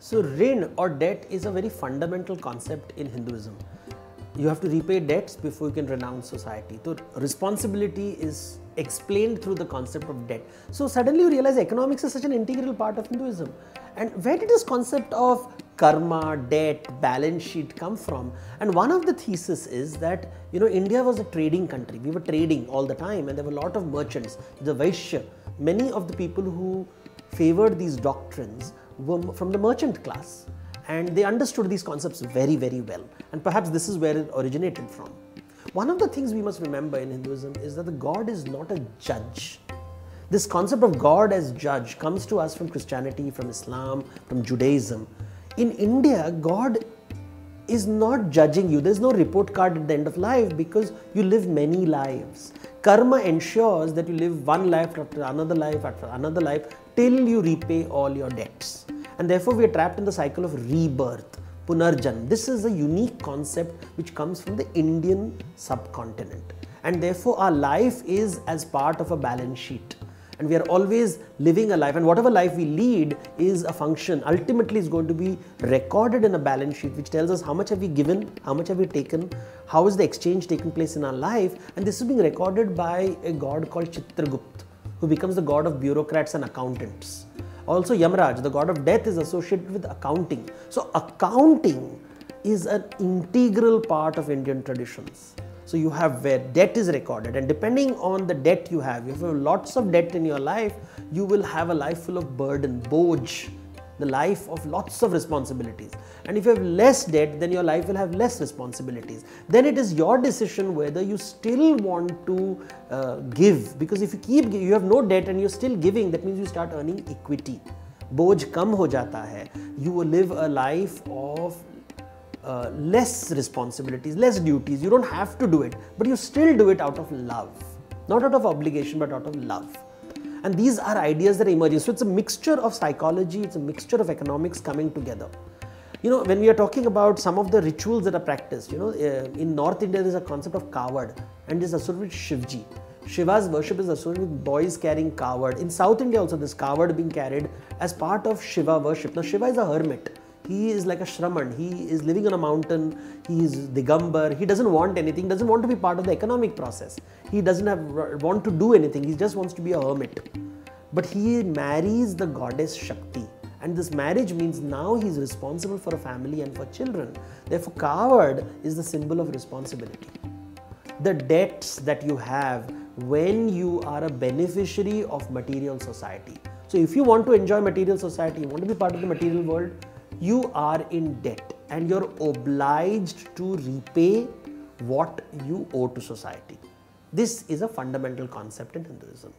So rin or debt is a very fundamental concept in Hinduism. You have to repay debts before you can renounce society. So responsibility is explained through the concept of debt. So suddenly you realize economics is such an integral part of Hinduism. And where did this concept of karma, debt, balance sheet come from? And one of the theses is that, India was a trading country. We were trading all the time and there were a lot of merchants, the Vaishya. Many of the people who favored these doctrines were from the merchant class. And they understood these concepts very, very well. And perhaps this is where it originated from. One of the things we must remember in Hinduism is that the God is not a judge. This concept of God as judge comes to us from Christianity, from Islam, from Judaism. In India, God is not judging you. There's no report card at the end of life because you live many lives. Karma ensures that you live one life after another life till you repay all your debts. And therefore, we are trapped in the cycle of rebirth, punarjan. This is a unique concept which comes from the Indian subcontinent. And therefore, our life is as part of a balance sheet. And we are always living a life. And whatever life we lead is a function. Ultimately, it's going to be recorded in a balance sheet which tells us how much have we given, how much have we taken, how is the exchange taking place in our life. And this is being recorded by a god called Chitragupt, who becomes the god of bureaucrats and accountants. Also, Yamraj, the god of death, is associated with accounting. So, accounting is an integral part of Indian traditions. So, you have where debt is recorded, and depending on the debt you have lots of debt in your life, you will have a life full of burden, boj, the life of lots of responsibilities. And if you have less debt, then your life will have less responsibilities. Then it is your decision whether you still want to give, because if you have no debt and you're still giving, that means you start earning equity. Boj kam ho jata hai. You will live a life of less responsibilities, less duties. You don't have to do it, but you still do it out of love. Not out of obligation, but out of love. And these are ideas that are emerging. So it's a mixture of psychology, it's a mixture of economics coming together. When we are talking about some of the rituals that are practiced, in North India there is a concept of kawad, and it is associated with Shivji. Shiva's worship is associated with boys carrying kawad. In South India also this kawad being carried as part of Shiva worship. Now Shiva is a hermit. He is like a Shramana. He is living on a mountain. He is Digambar. He doesn't want anything, doesn't want to be part of the economic process. He doesn't want to do anything. He just wants to be a hermit. But he marries the Goddess Shakti. And this marriage means now he is responsible for a family and for children. Therefore, kawad is the symbol of responsibility. The debts that you have when you are a beneficiary of material society. So if you want to enjoy material society, you want to be part of the material world, you are in debt and you're obliged to repay what you owe to society. This is a fundamental concept in Hinduism.